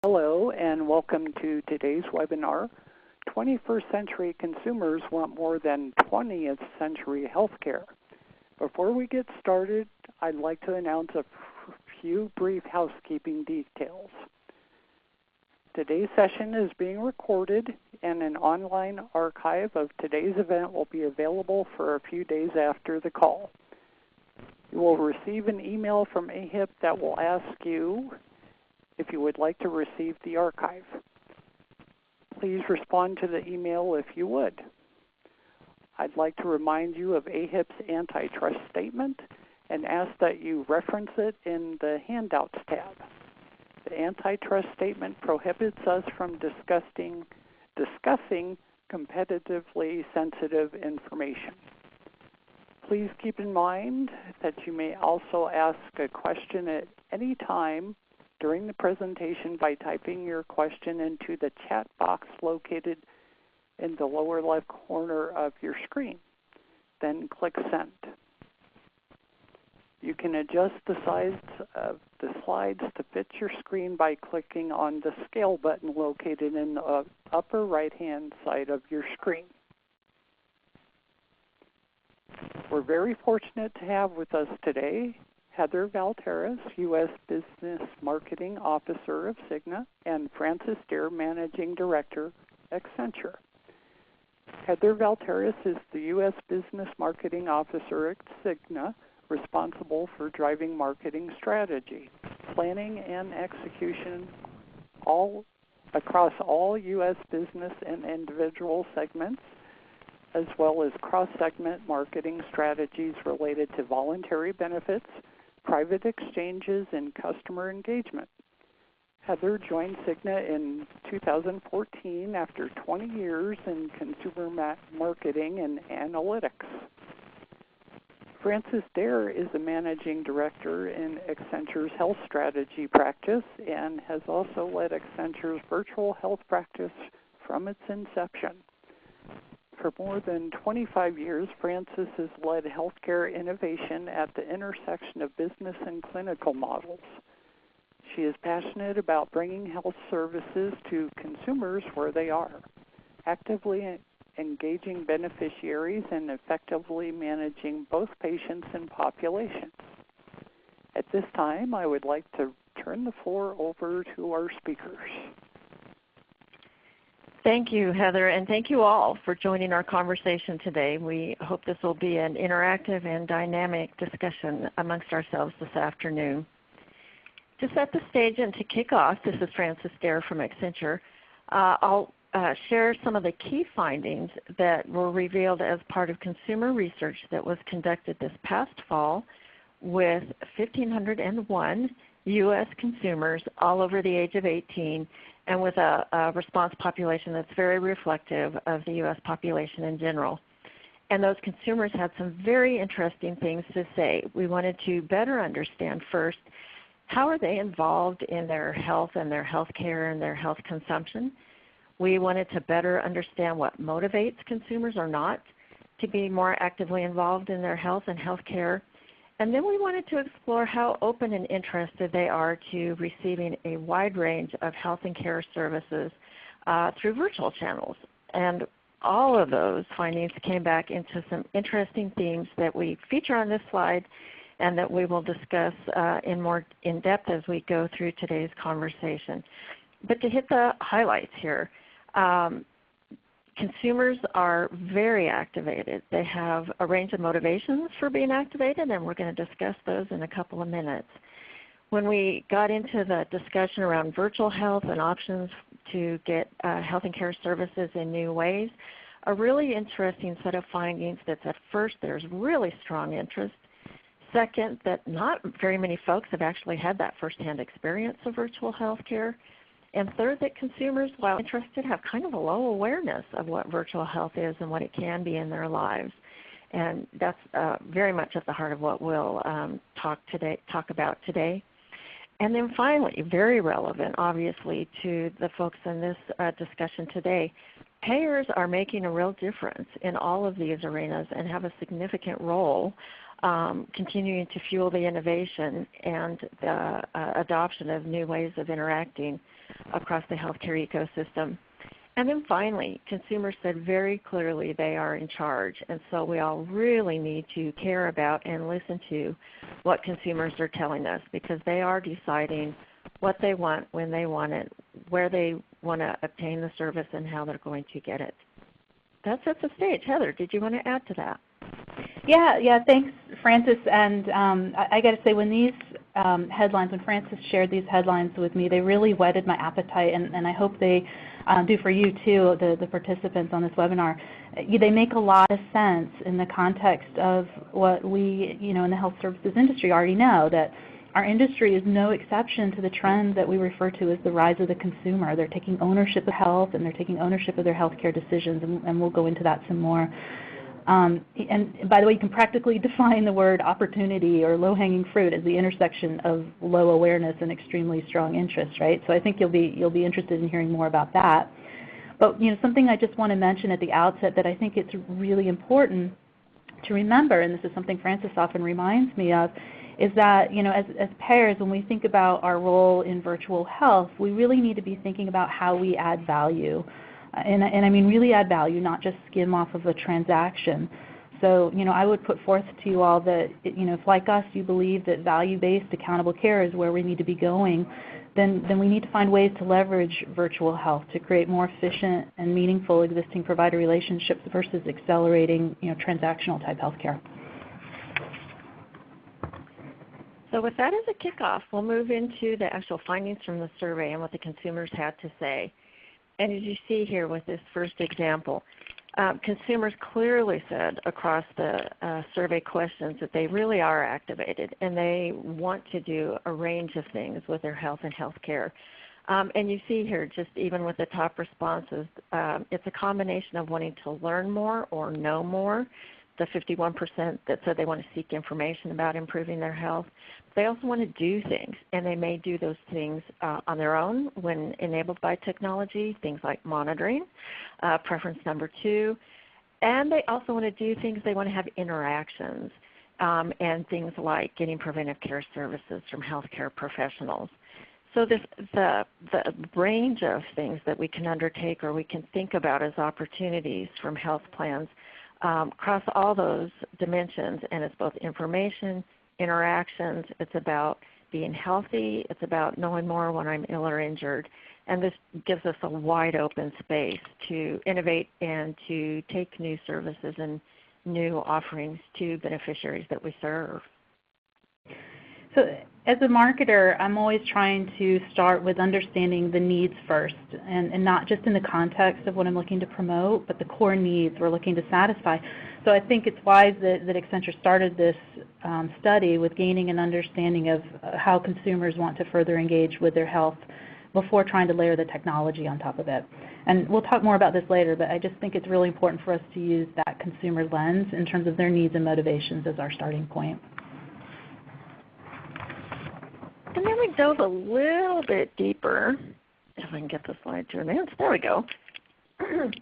Hello and welcome to today's webinar, 21st Century Consumers Want More Than 20th Century Healthcare. Before we get started, I'd like to announce a few brief housekeeping details. Today's session is being recorded and an online archive of today's event will be available for a few days after the call. You will receive an email from AHIP that will ask you if you would like to receive the archive. Please respond to the email if you would. I'd like to remind you of AHIP's antitrust statement and ask that you reference it in the Handouts tab. The antitrust statement prohibits us from discussing competitively sensitive information. Please keep in mind that you may also ask a question at any time during the presentation by typing your question into the chat box located in the lower left corner of your screen. Then click Send. You can adjust the size of the slides to fit your screen by clicking on the scale button located in the upper right-hand side of your screen. We're very fortunate to have with us today Heather Valteris, U.S. Business Marketing Officer of Cigna, and Francis Dare, Managing Director, Accenture. Heather Valteris is the U.S. Business Marketing Officer at Cigna, responsible for driving marketing strategy, planning, and execution across all U.S. business and individual segments, as well as cross-segment marketing strategies related to voluntary benefits, private exchanges, and customer engagement. Heather joined Cigna in 2014 after 20 years in consumer marketing and analytics. Francis Dare is the Managing Director in Accenture's Health Strategy practice and has also led Accenture's virtual health practice from its inception. For more than 25 years, Francis has led healthcare innovation at the intersection of business and clinical models. She is passionate about bringing health services to consumers where they are, actively engaging beneficiaries and effectively managing both patients and populations. At this time, I would like to turn the floor over to our speakers. Thank you, Heather, and thank you all for joining our conversation today. We hope this will be an interactive and dynamic discussion amongst ourselves this afternoon. To set the stage and to kick off, this is Francis Dare from Accenture. I'll share some of the key findings that were revealed as part of consumer research that was conducted this past fall with 1,501 U.S. consumers all over the age of 18 and with a response population that's very reflective of the U.S. population in general. And those consumers had some very interesting things to say. We wanted to better understand first, how are they involved in their health and their health care and their health consumption? We wanted to better understand what motivates consumers or not to be more actively involved in their health and health care. And then we wanted to explore how open and interested they are to receiving a wide range of health and care services through virtual channels. And all of those findings came back into some interesting themes that we feature on this slide and that we will discuss in more in depth as we go through today's conversation. But to hit the highlights here, consumers are very activated. They have a range of motivations for being activated, and we're going to discuss those in a couple of minutes. When we got into the discussion around virtual health and options to get health and care services in new ways, a really interesting set of findings that's at first there's really strong interest. Second, that not very many folks have actually had that firsthand experience of virtual health care. And third, that consumers, while interested, have kind of a low awareness of what virtual health is and what it can be in their lives. And that's very much at the heart of what we'll talk about today. And then finally, very relevant, obviously, to the folks in this discussion today, payers are making a real difference in all of these arenas and have a significant role continuing to fuel the innovation and the adoption of new ways of interacting across the healthcare ecosystem. And then finally, consumers said very clearly they are in charge, and so we all really need to care about and listen to what consumers are telling us, because they are deciding what they want, when they want it, where they want to obtain the service, and how they're going to get it. That sets the stage. Heather, did you want to add to that? Yeah, thanks, Frances. And I got to say, when these headlines, when Frances shared these headlines with me, they really whetted my appetite, and I hope they do for you too, the participants on this webinar. They make a lot of sense in the context of what we, in the health services industry already know, that our industry is no exception to the trend that we refer to as the rise of the consumer. They're taking ownership of health, and they're taking ownership of their healthcare decisions, and we'll go into that some more. And by the way, you can practically define the word opportunity or low-hanging fruit as the intersection of low awareness and extremely strong interest, right? So I think you'll be interested in hearing more about that. But something I just want to mention at the outset that I think it's really important to remember, and this is something Frances often reminds me of, is that as payers, when we think about our role in virtual health, we really need to be thinking about how we add value. And I mean really add value, not just skim off of a transaction. So, I would put forth to you all that, if like us you believe that value-based accountable care is where we need to be going, then we need to find ways to leverage virtual health to create more efficient and meaningful existing provider relationships versus accelerating, transactional type healthcare. So with that as a kickoff, we'll move into the actual findings from the survey and what the consumers had to say. And as you see here with this first example, consumers clearly said across the survey questions that they really are activated and they want to do a range of things with their health and health care. And you see here, just even with the top responses, it's a combination of wanting to learn more or know more. The 51% that said they want to seek information about improving their health. They also want to do things, and they may do those things on their own when enabled by technology, things like monitoring, preference number 2. And they also want to do things, they want to have interactions, and things like getting preventive care services from healthcare professionals. So the range of things that we can undertake or we can think about as opportunities from health plans across all those dimensions, and it's both information, interactions, it's about being healthy, it's about knowing more when I'm ill or injured, and this gives us a wide open space to innovate and to take new services and new offerings to beneficiaries that we serve. So as a marketer, I'm always trying to start with understanding the needs first, and not just in the context of what I'm looking to promote, but the core needs we're looking to satisfy. So I think it's wise that Accenture started this study with gaining an understanding of how consumers want to further engage with their health before trying to layer the technology on top of it. And we'll talk more about this later, but I just think it's really important for us to use that consumer lens in terms of their needs and motivations as our starting point. And then we dove a little bit deeper, if I can get the slide to advance. There we go.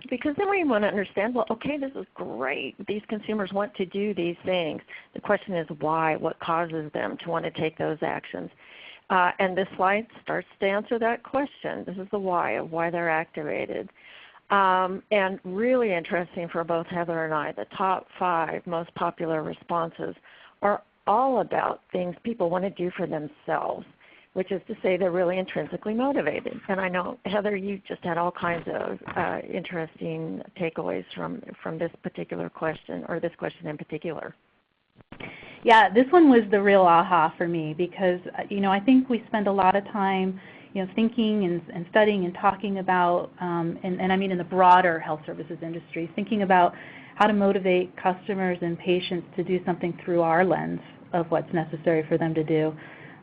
Because then we want to understand, well, okay, this is great. These consumers want to do these things. The question is why, what causes them to want to take those actions? And this slide starts to answer that question. This is the why of why they're activated. And really interesting for both Heather and I, the top 5 most popular responses are all about things people want to do for themselves, which is to say they're really intrinsically motivated. And I know, Heather, you just had all kinds of interesting takeaways from this particular question, or this question in particular. Yeah, this one was the real aha for me because, I think we spend a lot of time thinking and studying and talking about, and I mean in the broader health services industry, thinking about how to motivate customers and patients to do something through our lens of what's necessary for them to do.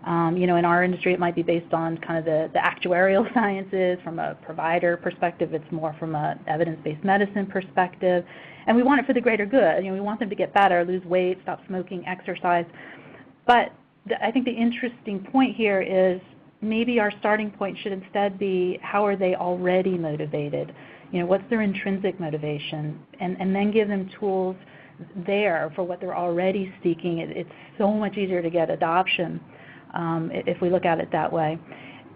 In our industry, it might be based on kind of the actuarial sciences. From a provider perspective, it's more from an evidence-based medicine perspective. And we want it for the greater good. We want them to get better, lose weight, stop smoking, exercise. But I think the interesting point here is maybe our starting point should instead be how are they already motivated? What's their intrinsic motivation? And then give them tools there for what they're already seeking. It's so much easier to get adoption if we look at it that way.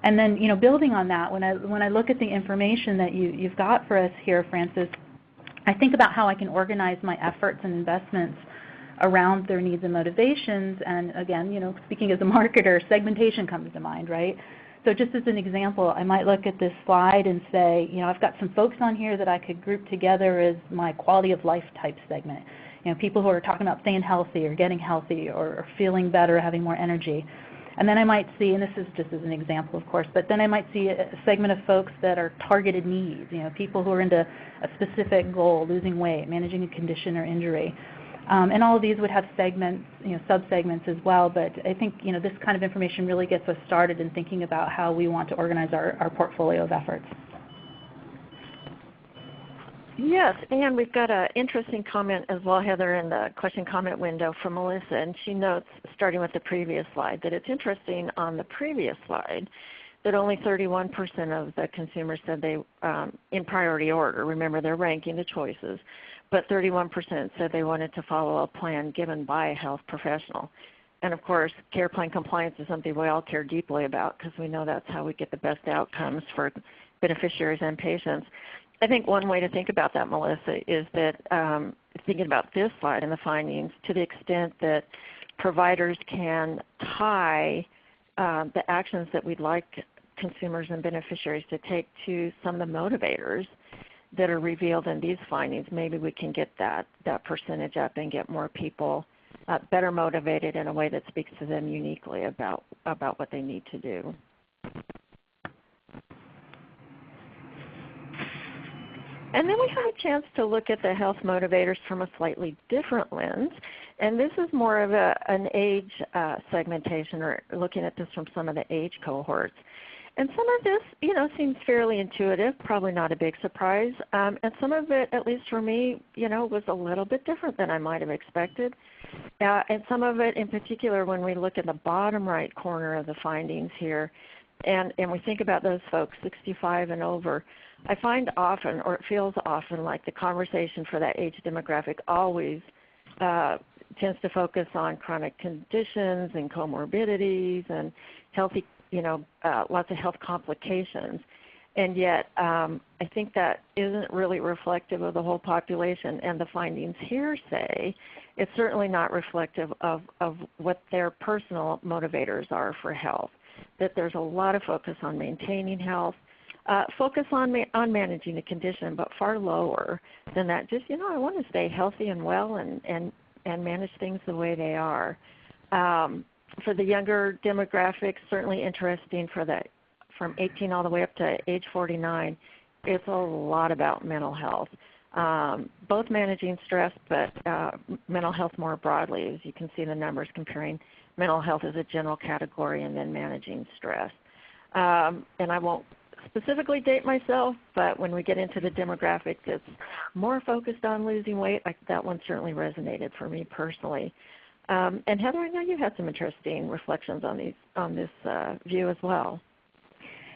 And then, building on that, when I look at the information that you've got for us here, Frances, I think about how I can organize my efforts and investments around their needs and motivations. And again, speaking as a marketer, segmentation comes to mind, right? So just as an example, I might look at this slide and say, I've got some folks on here that I could group together as my quality of life type segment. People who are talking about staying healthy or getting healthy or feeling better, having more energy. And then I might see, and this is just as an example, of course, but then I might see a segment of folks that are targeted needs, people who are into a specific goal, losing weight, managing a condition or injury. And all of these would have segments, sub-segments as well, but I think, this kind of information really gets us started in thinking about how we want to organize our portfolio of efforts. Yes, and we've got an interesting comment as well, Heather, in the question comment window from Melissa, and she notes, starting with the previous slide, that it's interesting on the previous slide that only 31% of the consumers said they, in priority order, remember they're ranking the choices, but 31% said they wanted to follow a plan given by a health professional. And of course, care plan compliance is something we all care deeply about because we know that's how we get the best outcomes for beneficiaries and patients. I think one way to think about that, Melissa, is that thinking about this slide and the findings, to the extent that providers can tie the actions that we'd like consumers and beneficiaries to take to some of the motivators that are revealed in these findings, maybe we can get that percentage up and get more people better motivated in a way that speaks to them uniquely about what they need to do. And then we have a chance to look at the health motivators from a slightly different lens. And this is more of an age segmentation, or looking at this from some of the age cohorts. And some of this, seems fairly intuitive, probably not a big surprise. And some of it, at least for me, was a little bit different than I might have expected. And some of it in particular, when we look at the bottom right corner of the findings here, and we think about those folks 65 and over, I find often, or it feels often, like the conversation for that age demographic always tends to focus on chronic conditions and comorbidities and healthy, lots of health complications. And yet I think that isn't really reflective of the whole population, and the findings here say it's certainly not reflective of what their personal motivators are for health, that there's a lot of focus on maintaining health, focus on managing the condition, but far lower than that. Just, I want to stay healthy and well and manage things the way they are. For the younger demographics, certainly interesting from 18 all the way up to age 49, it's a lot about mental health. Both managing stress, but mental health more broadly, as you can see the numbers comparing mental health as a general category and then managing stress. And I won't specifically date myself, but when we get into the demographics that's more focused on losing weight, that one certainly resonated for me personally. And Heather, I know you had some interesting reflections on this view as well.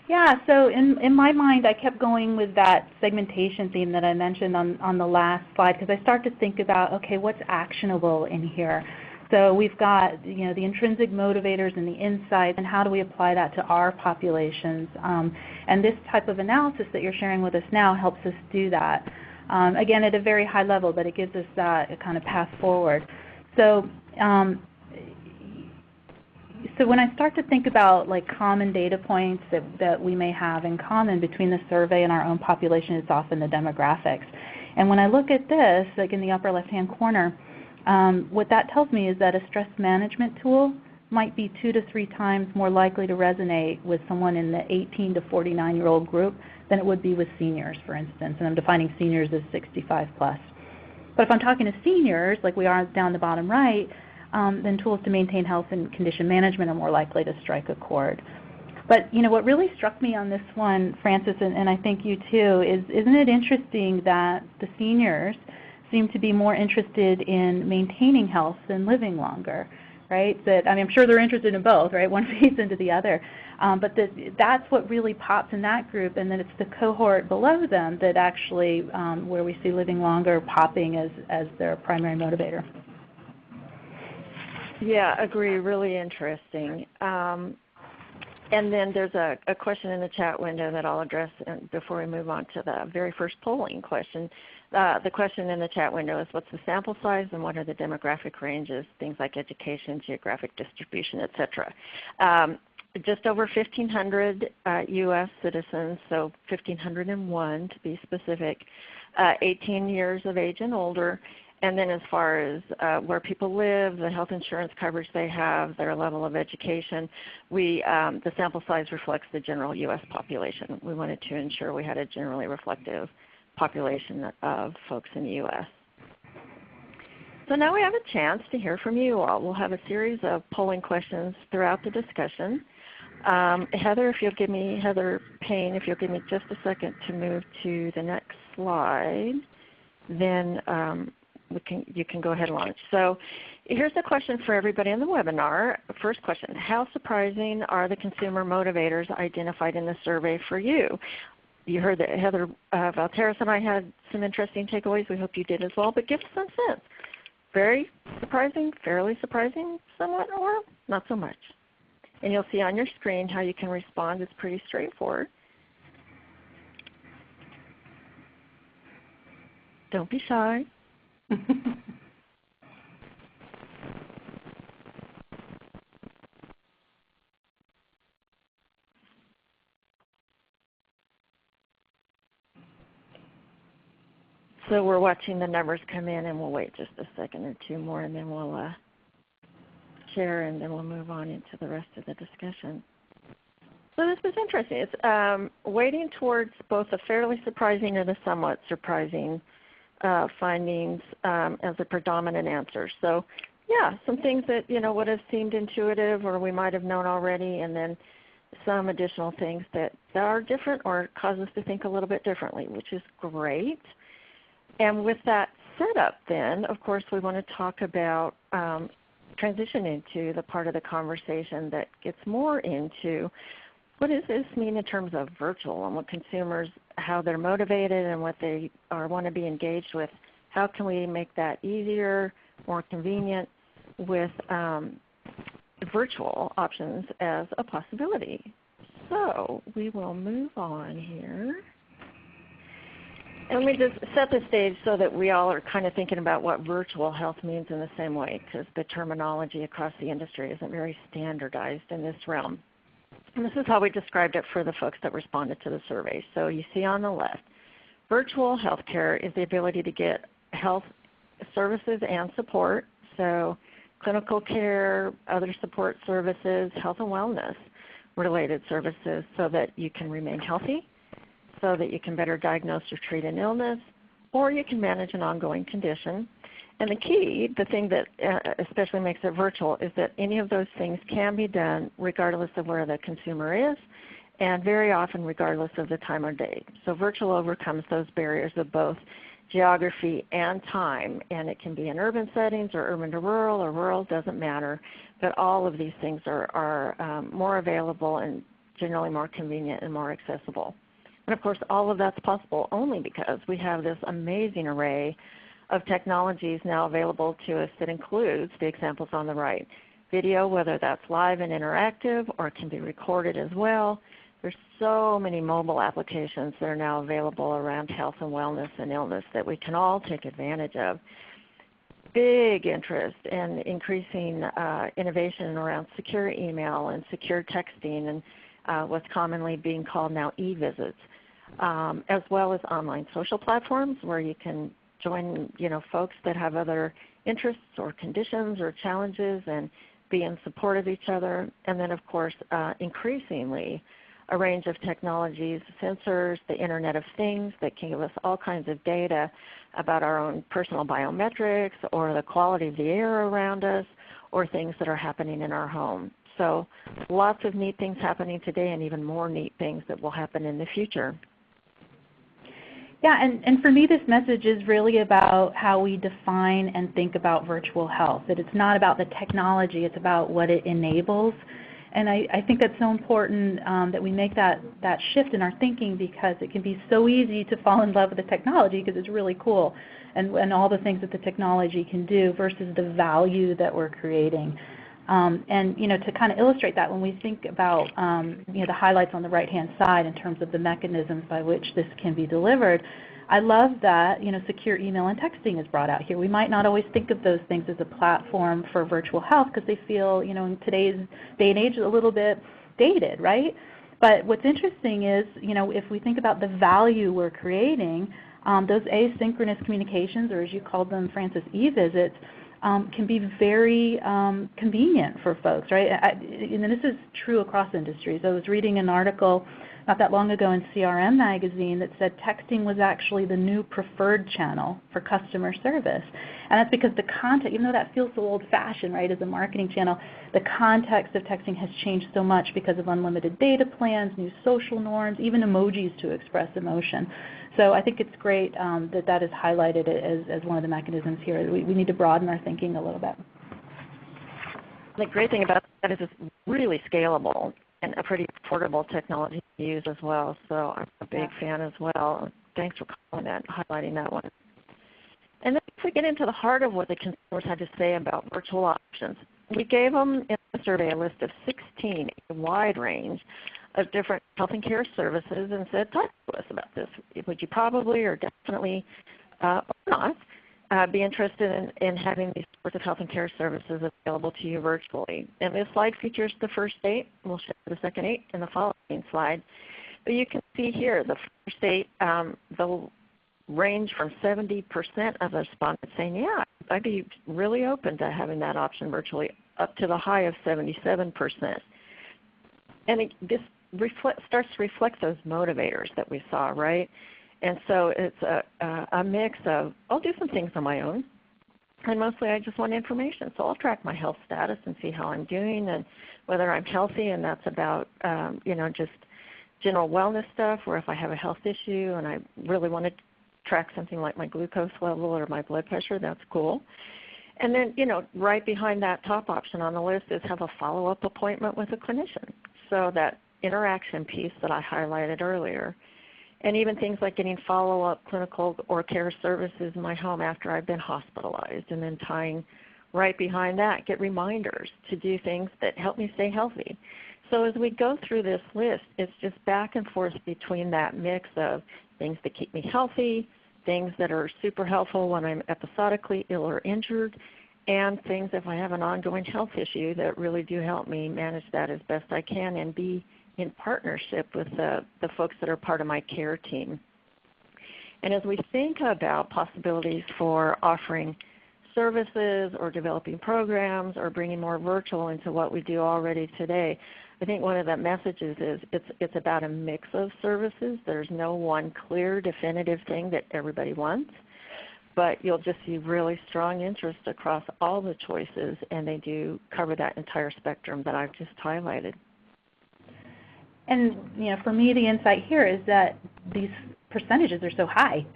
Yeah, so in my mind, I kept going with that segmentation theme that I mentioned on the last slide, because I start to think about, okay, what's actionable in here? So we've got the intrinsic motivators and the insights, and how do we apply that to our populations? And this type of analysis that you're sharing with us now helps us do that. Again, at a very high level, but it gives us that kind of path forward. So when I start to think about common data points that we may have in common between the survey and our own population, it's often the demographics. And when I look at this, in the upper left-hand corner, what that tells me is that a stress management tool might be 2 to 3 times more likely to resonate with someone in the 18 to 49-year-old group than it would be with seniors, for instance. And I'm defining seniors as 65 plus. But if I'm talking to seniors, like we are down the bottom right, then tools to maintain health and condition management are more likely to strike a chord. But what really struck me on this one, Frances, and I think you too, isn't it interesting that the seniors seem to be more interested in maintaining health than living longer, right? I'm sure they're interested in both, right? One feeds into the other. But that's what really pops in that group, and then it's the cohort below them that actually where we see living longer popping as their primary motivator. Yeah, agree. Really interesting. And then there's a question in the chat window that I'll address before we move on to the very first polling question. The question in the chat window is, what's the sample size and what are the demographic ranges, things like education, geographic distribution, etc. Just over 1,500 U.S. citizens, so 1,501 to be specific, 18 years of age and older. And then as far as where people live, the health insurance coverage they have, their level of education, the sample size reflects the general U.S. population. We wanted to ensure we had a generally reflective population of folks in the U.S. So now we have a chance to hear from you all. We'll have a series of polling questions throughout the discussion. Heather Payne, if you'll give me just a second to move to the next slide, then you can go ahead and launch. So here's a question for everybody in the webinar. First question, how surprising are the consumer motivators identified in the survey for you? You heard that Heather Valteris and I had some interesting takeaways. We hope you did as well, but give us some sense. Very surprising, fairly surprising, somewhat, or not so much. And you'll see on your screen how you can respond. It's pretty straightforward. Don't be shy. So we're watching the numbers come in, and we'll wait just a second or two more, and then we'll share, and then we'll move on into the rest of the discussion. So this was interesting. It's weighting towards both the fairly surprising or the somewhat surprising findings as a predominant answer. So yeah, some things that would have seemed intuitive or we might have known already, and then some additional things that are different or cause us to think a little bit differently, which is great. And with that setup then, of course, we want to talk about transitioning to the part of the conversation that gets more into what does this mean in terms of virtual and what consumers, how they're motivated and what they want to be engaged with. How can we make that easier, more convenient with virtual options as a possibility? So we will move on here. And let me just set the stage so that we all are kind of thinking about what virtual health means in the same way, because the terminology across the industry isn't very standardized in this realm. And this is how we described it for the folks that responded to the survey. So you see on the left, virtual healthcare is the ability to get health services and support, so clinical care, other support services, health and wellness related services so that you can remain healthy, so that you can better diagnose or treat an illness, or you can manage an ongoing condition. And the key, the thing that especially makes it virtual, is that any of those things can be done regardless of where the consumer is, and very often regardless of the time of day. So virtual overcomes those barriers of both geography and time, and it can be in urban settings or urban to rural or rural, doesn't matter, but all of these things are more available and generally more convenient and more accessible. And of course, all of that's possible only because we have this amazing array of technologies now available to us that includes the examples on the right. Video, whether that's live and interactive or it can be recorded as well. There's so many mobile applications that are now available around health and wellness and illness that we can all take advantage of. Big interest in increasing innovation around secure email and secure texting and what's commonly being called now e-visits, as well as online social platforms where you can join folks that have other interests or conditions or challenges and be in support of each other. And then of course increasingly a range of technologies, sensors, the Internet of Things that can give us all kinds of data about our own personal biometrics or the quality of the air around us or things that are happening in our home. So lots of neat things happening today and even more neat things that will happen in the future. Yeah, and for me this message is really about how we define and think about virtual health. That it's not about the technology, it's about what it enables. And I think that's so important that we make that shift in our thinking, because it can be so easy to fall in love with the technology because it's really cool and all the things that the technology can do versus the value that we're creating. And to kind of illustrate that, when we think about the highlights on the right-hand side in terms of the mechanisms by which this can be delivered, I love that secure email and texting is brought out here. We might not always think of those things as a platform for virtual health because they feel, in today's day and age, a little bit dated, right? But what's interesting is, if we think about the value we're creating, those asynchronous communications, or as you called them, Frances, e-visits, can be very convenient for folks, right? And this is true across industries. I was reading an article not that long ago in CRM magazine that said texting was actually the new preferred channel for customer service. And that's because the content, even though that feels so old-fashioned, right, as a marketing channel, the context of texting has changed so much because of unlimited data plans, new social norms, even emojis to express emotion. So I think it's great that is highlighted as one of the mechanisms here. We need to broaden our thinking a little bit. The great thing about that is it's really scalable and a pretty affordable technology to use as well. So I'm a big fan as well. Thanks for highlighting that one. And then if we get into the heart of what the consumers had to say about virtual options, we gave them in the survey a list of 16, a wide range of different health and care services, and said, talk to us about this. Would you probably or definitely or not be interested in having these sorts of health and care services available to you virtually? And this slide features the first 8. We'll show the second 8 in the following slide. But you can see here the first 8, they'll range from 70% of the respondents saying, yeah, I'd be really open to having that option virtually, up to the high of 77%. And this starts to reflect those motivators that we saw, right? And so it's a mix of, I'll do some things on my own, and mostly I just want information. So I'll track my health status and see how I'm doing and whether I'm healthy, and that's about just general wellness stuff, or if I have a health issue and I really want to track something like my glucose level or my blood pressure, that's cool. And then, right behind that top option on the list is have a follow-up appointment with a clinician. So that interaction piece that I highlighted earlier. And even things like getting follow-up clinical or care services in my home after I've been hospitalized, and then tying right behind that, get reminders to do things that help me stay healthy. So as we go through this list, it's just back and forth between that mix of things that keep me healthy, things that are super helpful when I'm episodically ill or injured, and things if I have an ongoing health issue that really do help me manage that as best I can and be in partnership with the folks that are part of my care team. And as we think about possibilities for offering services or developing programs or bringing more virtual into what we do already today, I think one of the messages is it's about a mix of services. There's no one clear, definitive thing that everybody wants, but you'll just see really strong interest across all the choices, and they do cover that entire spectrum that I've just highlighted. And for me, the insight here is that these percentages are so high.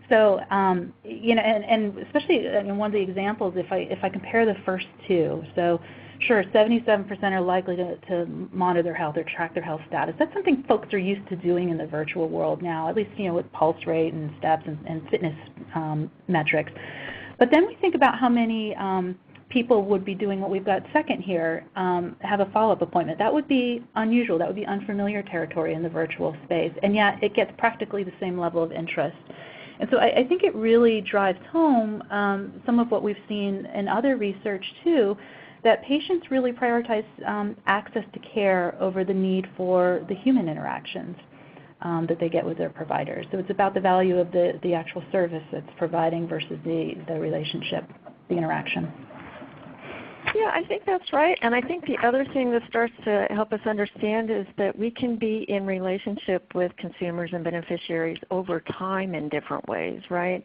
So and especially in one of the examples, if I compare the first two, so sure, 77% are likely to monitor their health or track their health status. That's something folks are used to doing in the virtual world now, at least with pulse rate and steps and fitness metrics. But then we think about how many people would be doing what we've got second here, have a follow-up appointment. That would be unusual. That would be unfamiliar territory in the virtual space, and yet it gets practically the same level of interest. And so I think it really drives home some of what we've seen in other research too, that patients really prioritize access to care over the need for the human interactions that they get with their providers. So it's about the value of the actual service it's providing versus the relationship, the interaction. Yeah, I think that's right. And I think the other thing that starts to help us understand is that we can be in relationship with consumers and beneficiaries over time in different ways, right?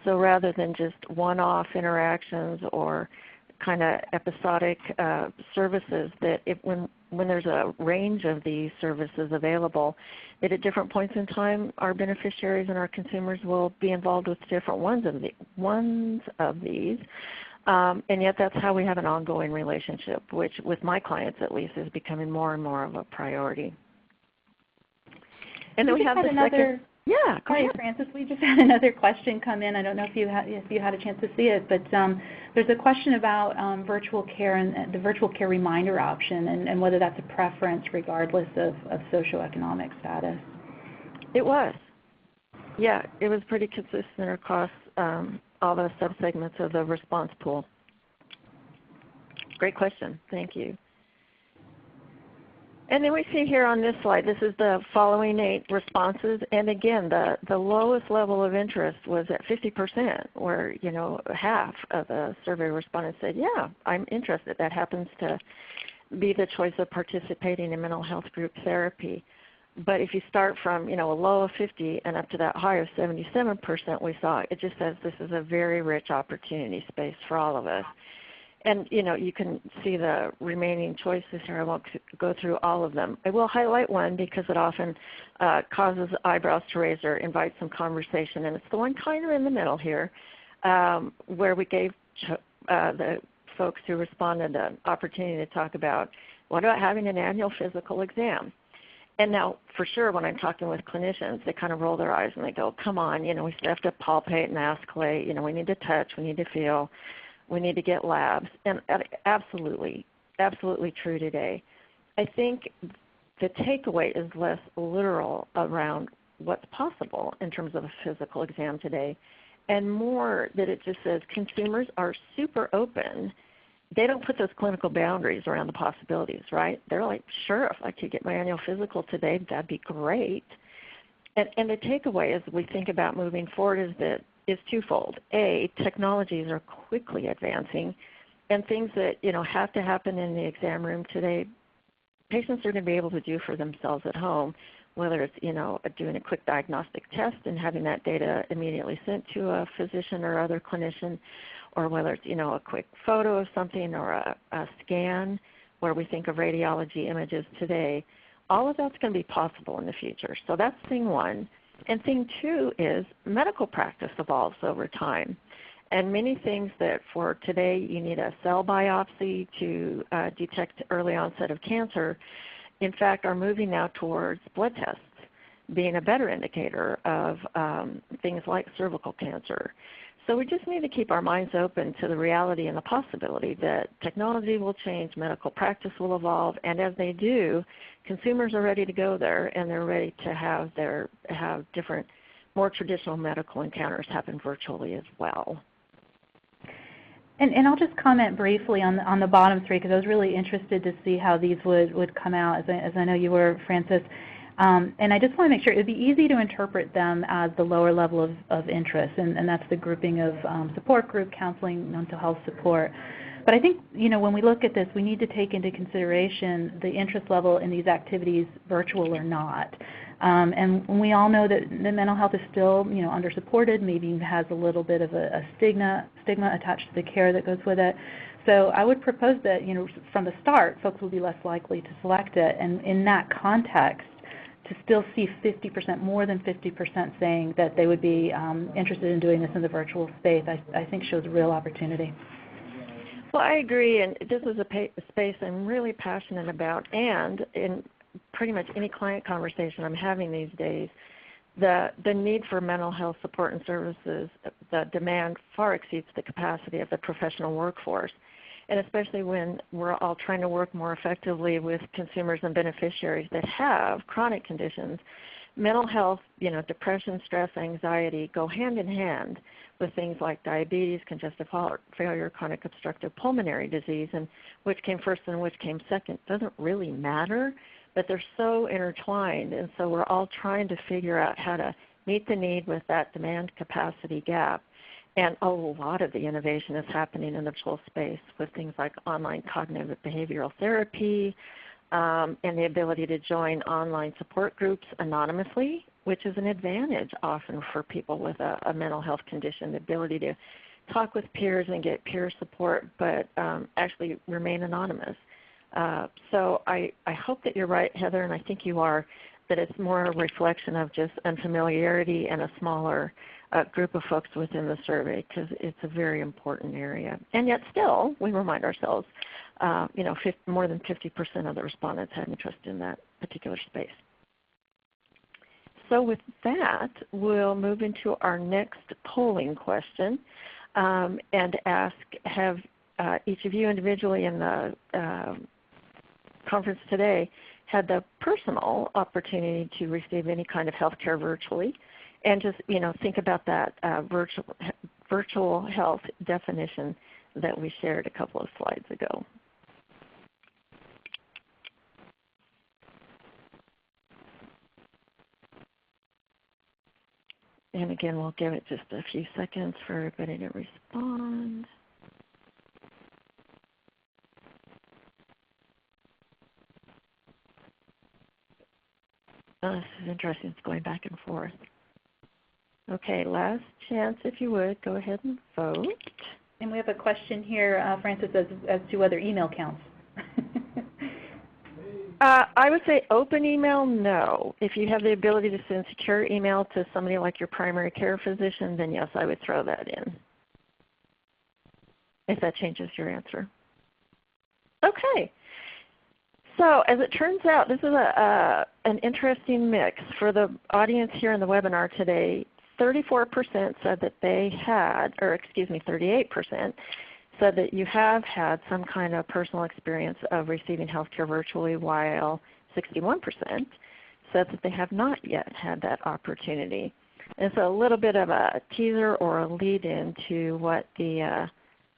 So rather than just one-off interactions or kind of episodic services, that when there's a range of these services available, that at different points in time our beneficiaries and our consumers will be involved with different ones of these. And yet that's how we have an ongoing relationship, which with my clients at least is becoming more and more of a priority. And then we have the Yeah, go Hi, ahead. Frances. We just had another question come in. I don't know if you had a chance to see it, but there's a question about virtual care and the virtual care reminder option and whether that's a preference regardless of socioeconomic status. It was. Yeah, it was pretty consistent across all the subsegments of the response pool. Great question. Thank you. And then we see here on this slide, this is the following 8 responses. And again, the lowest level of interest was at 50%, where half of the survey respondents said, yeah, I'm interested. That happens to be the choice of participating in mental health group therapy. But if you start from a low of 50 and up to that high of 77% we saw, it just says this is a very rich opportunity space for all of us. And you can see the remaining choices here. I won't go through all of them. I will highlight one because it often causes eyebrows to raise or invites some conversation, and it's the one kind of in the middle here, where we gave the folks who responded an opportunity to talk about what about having an annual physical exam. And now, for sure, when I'm talking with clinicians, they kind of roll their eyes and they go, come on, we still have to palpate and escalate. We need to touch, we need to feel. We need to get labs, and absolutely, absolutely true today. I think the takeaway is less literal around what's possible in terms of a physical exam today, and more that it just says consumers are super open. They don't put those clinical boundaries around the possibilities, right? They're like, sure, if I could get my annual physical today, that'd be great. And the takeaway as we think about moving forward is twofold. A, technologies are quickly advancing, and things that have to happen in the exam room today, patients are going to be able to do for themselves at home, whether it's doing a quick diagnostic test and having that data immediately sent to a physician or other clinician, or whether it's a quick photo of something or a scan, where we think of radiology images today. All of that's going to be possible in the future. So that's thing one. And thing two is medical practice evolves over time. And many things that for today you need a cell biopsy to detect early onset of cancer, in fact, are moving now towards blood tests being a better indicator of things like cervical cancer. So we just need to keep our minds open to the reality and the possibility that technology will change, medical practice will evolve, and as they do, consumers are ready to go there, and they're ready to have different, more traditional medical encounters happen virtually as well. And I'll just comment briefly on the bottom 3, because I was really interested to see how these would come out, as I know you were, Frances. And I just want to make sure it would be easy to interpret them as the lower level of interest, and that's the grouping of support group, counseling, mental health support. But I think when we look at this, we need to take into consideration the interest level in these activities, virtual or not. And we all know that the mental health is still under-supported, maybe has a little bit of a stigma attached to the care that goes with it. So I would propose that from the start, folks will be less likely to select it, and in that context, to still see 50%, more than 50% saying that they would be interested in doing this in the virtual space, I think shows real opportunity. Well, I agree, and this is a space I'm really passionate about, and in pretty much any client conversation I'm having these days, the need for mental health support and services, the demand far exceeds the capacity of the professional workforce. And especially when we're all trying to work more effectively with consumers and beneficiaries that have chronic conditions, mental health, depression, stress, anxiety go hand in hand with things like diabetes, congestive heart failure, chronic obstructive pulmonary disease, and which came first and which came second doesn't really matter, but they're so intertwined, and so we're all trying to figure out how to meet the need with that demand capacity gap. And a lot of the innovation is happening in the virtual space with things like online cognitive behavioral therapy and the ability to join online support groups anonymously, which is an advantage often for people with a mental health condition, the ability to talk with peers and get peer support, but actually remain anonymous. So I hope that you're right, Heather, and I think you are, that it's more a reflection of just unfamiliarity and a smaller group of folks within the survey, because it's a very important area. And yet still, we remind ourselves, more than 50% of the respondents had interest in that particular space. So with that, we'll move into our next polling question and ask, have each of you individually in the conference today had the personal opportunity to receive any kind of health care virtually? And just think about that virtual health definition that we shared a couple of slides ago. And again, we'll give it just a few seconds for everybody to respond. Oh, this is interesting. It's going back and forth. Okay, last chance if you would. Go ahead and vote. And we have a question here, Frances, as to whether email counts. I would say open email, no. If you have the ability to send secure email to somebody like your primary care physician, then yes, I would throw that in, if that changes your answer. Okay. So as it turns out, this is an interesting mix. For the audience here in the webinar today, 34% said that they had, or excuse me, 38% said that you have had some kind of personal experience of receiving health care virtually, while 61% said that they have not yet had that opportunity. And so a little bit of a teaser or a lead in to what the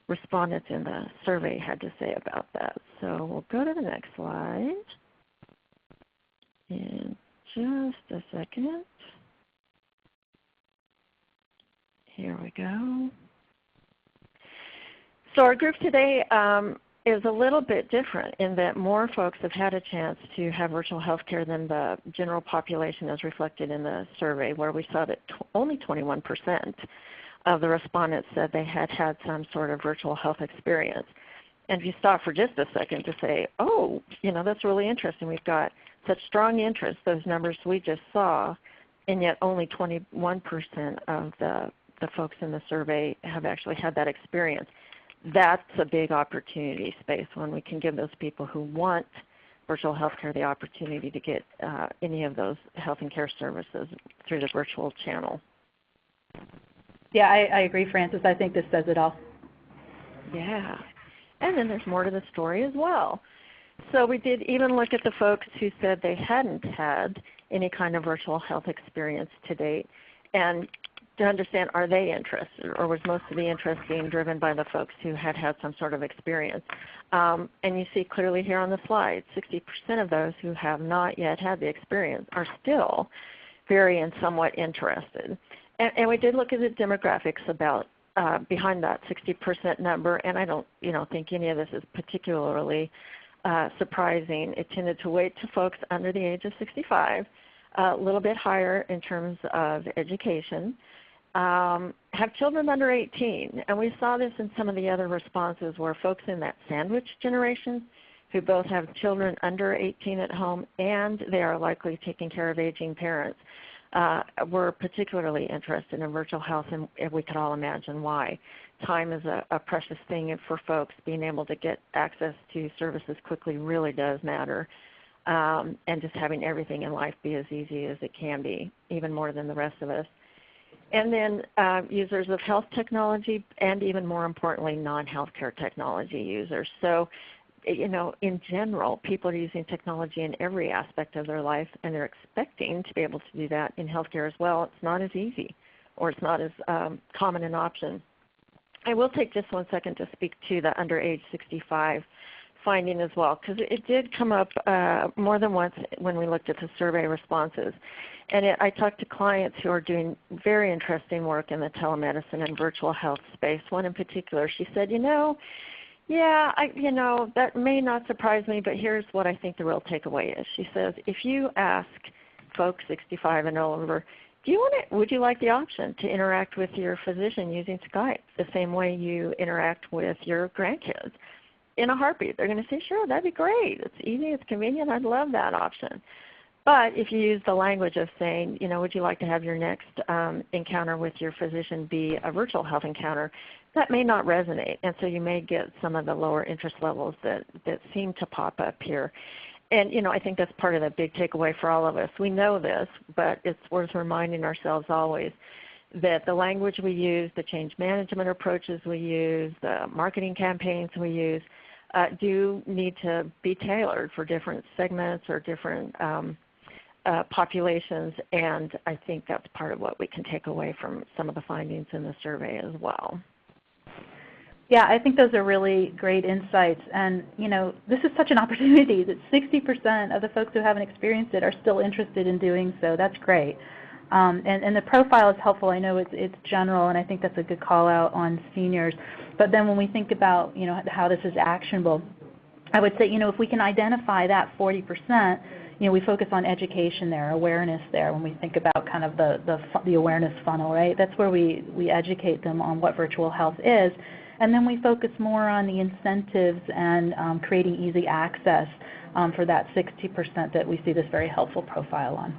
respondents in the survey had to say about that. So we'll go to the next slide in just a second. Here we go. So our group today is a little bit different in that more folks have had a chance to have virtual health care than the general population as reflected in the survey, where we saw that only 21% of the respondents said they had had some sort of virtual health experience. And if you stop for just a second to say, oh, that's really interesting. We've got such strong interest, those numbers we just saw, and yet only 21% of the folks in the survey have actually had that experience. That's a big opportunity space when we can give those people who want virtual health care the opportunity to get any of those health and care services through the virtual channel. Yeah, I agree, Frances. I think this says it all. Yeah. And then there's more to the story as well. So we did even look at the folks who said they hadn't had any kind of virtual health experience to date, and to understand, are they interested, or was most of the interest being driven by the folks who had had some sort of experience? And you see clearly here on the slide, 60% of those who have not yet had the experience are still very and somewhat interested. And we did look at the demographics about behind that 60% number, and I don't think any of this is particularly surprising. It tended to weight to folks under the age of 65, a little bit higher in terms of education, have children under 18. And we saw this in some of the other responses where folks in that sandwich generation who both have children under 18 at home and they are likely taking care of aging parents were particularly interested in virtual health, and we could all imagine why. Time is a precious thing for folks. Being able to get access to services quickly really does matter. And just having everything in life be as easy as it can be, even more than the rest of us. And then users of health technology, and even more importantly, non-healthcare technology users. So, in general, people are using technology in every aspect of their life, and they're expecting to be able to do that in healthcare as well. It's not as easy, or it's not as common an option. I will take just 1 second to speak to the under age 65 finding as well, because it did come up more than once when we looked at the survey responses. And I talked to clients who are doing very interesting work in the telemedicine and virtual health space. One in particular, she said, that may not surprise me, but here's what I think the real takeaway is. She says, if you ask folks 65 and over, would you like the option to interact with your physician using Skype the same way you interact with your grandkids? In a heartbeat, they're going to say, sure, that'd be great. It's easy, it's convenient, I'd love that option. But if you use the language of saying, would you like to have your next encounter with your physician be a virtual health encounter, that may not resonate. And so you may get some of the lower interest levels that seem to pop up here. And I think that's part of the big takeaway for all of us. We know this, but it's worth reminding ourselves always that the language we use, the change management approaches we use, the marketing campaigns we use do need to be tailored for different segments or different populations, and I think that's part of what we can take away from some of the findings in the survey as well. Yeah, I think those are really great insights. And this is such an opportunity that 60% of the folks who haven't experienced it are still interested in doing so. That's great. And the profile is helpful. I know it's general, and I think that's a good call out on seniors. But then when we think about how this is actionable, I would say if we can identify that 40%, we focus on education there, awareness there. When we think about kind of the awareness funnel, right? That's where we educate them on what virtual health is, and then we focus more on the incentives and creating easy access for that 60% that we see this very helpful profile on.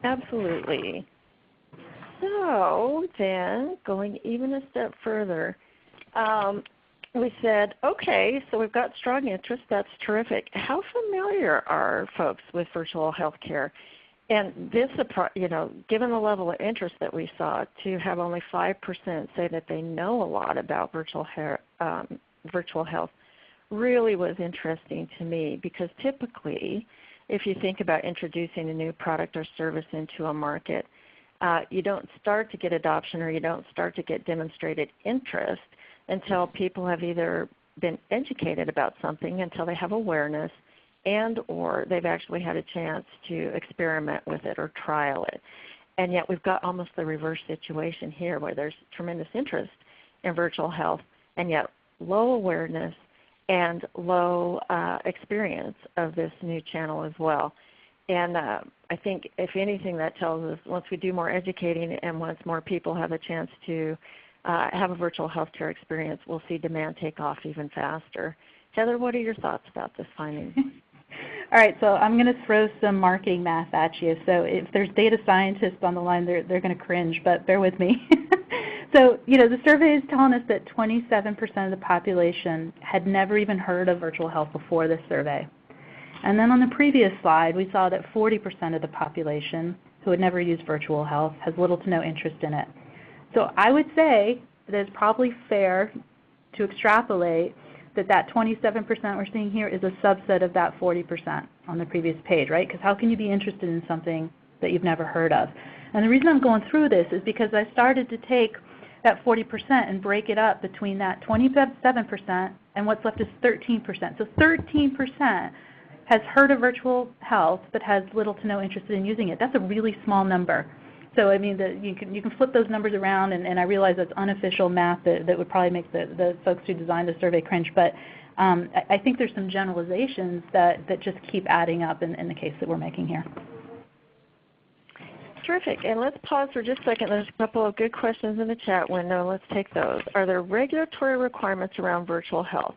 Absolutely. So then, going even a step further, we said, okay, so we've got strong interest. That's terrific. How familiar are folks with virtual healthcare? And this, given the level of interest that we saw, to have only 5% say that they know a lot about virtual health really was interesting to me, because typically, if you think about introducing a new product or service into a market, you don't start to get adoption or you don't start to get demonstrated interest until people have either been educated about something, until they have awareness, and or they've actually had a chance to experiment with it or trial it. And yet we've got almost the reverse situation here, where there's tremendous interest in virtual health and yet low awareness and low experience of this new channel as well. And I think, if anything, that tells us once we do more educating and once more people have a chance to have a virtual healthcare experience, we'll see demand take off even faster. Heather, what are your thoughts about this finding? All right, so I'm going to throw some marketing math at you. So if there's data scientists on the line, they're going to cringe, but bear with me. So, the survey is telling us that 27% of the population had never even heard of virtual health before this survey. And then on the previous slide, we saw that 40% of the population who had never used virtual health has little to no interest in it. So I would say that it's probably fair to extrapolate that 27% we're seeing here is a subset of that 40% on the previous page, right? Because how can you be interested in something that you've never heard of? And the reason I'm going through this is because I started to take that 40% and break it up between that 27% and what's left is 13%. So 13% has heard of virtual health but has little to no interest in using it. That's a really small number. So I mean, you can flip those numbers around, and I realize that's unofficial math that would probably make the folks who designed the survey cringe, but I think there's some generalizations that just keep adding up in the case that we're making here. Terrific. And let's pause for just a second. There's a couple of good questions in the chat window. Let's take those. Are there regulatory requirements around virtual health?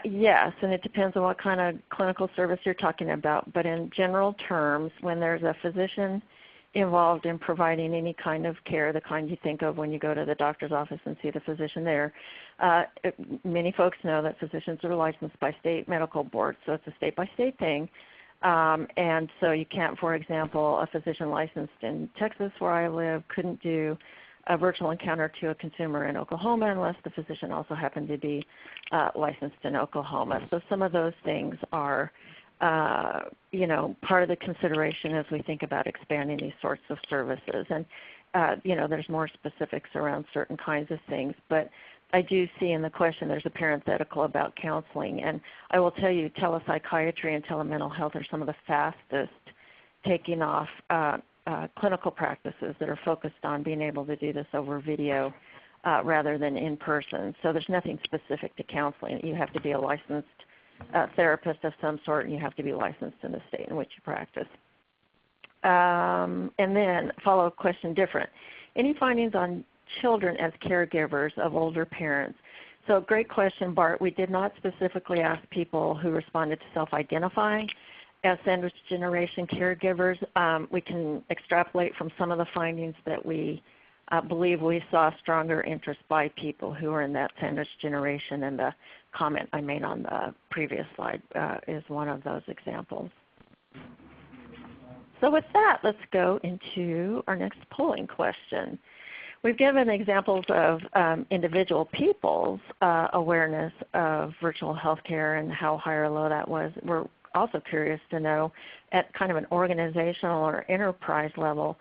Yes, and it depends on what kind of clinical service you're talking about. But in general terms, when there's a physician involved in providing any kind of care, the kind you think of when you go to the doctor's office and see the physician there, many folks know that physicians are licensed by state medical boards, so it's a state-by-state thing. And so you can't, for example, a physician licensed in Texas where I live couldn't do a virtual encounter to a consumer in Oklahoma unless the physician also happened to be licensed in Oklahoma. So some of those things are part of the consideration as we think about expanding these sorts of services. And there's more specifics around certain kinds of things, but I do see in the question there's a parenthetical about counseling, and I will tell you telepsychiatry and telemental health are some of the fastest taking off clinical practices that are focused on being able to do this over video rather than in person. So there's nothing specific to counseling. You have to be a licensed therapist of some sort, and you have to be licensed in the state in which you practice. And then follow-up question different. Any findings on children as caregivers of older parents? So great question, Bart. We did not specifically ask people who responded to self-identifying as sandwich generation caregivers. We can extrapolate from some of the findings that we believe we saw stronger interest by people who are in that sandwich generation and the comment I made on the previous slide is one of those examples. So with that, let's go into our next polling question. We've given examples of individual people's awareness of virtual healthcare and how high or low that was. We're also curious to know at kind of an organizational or enterprise level,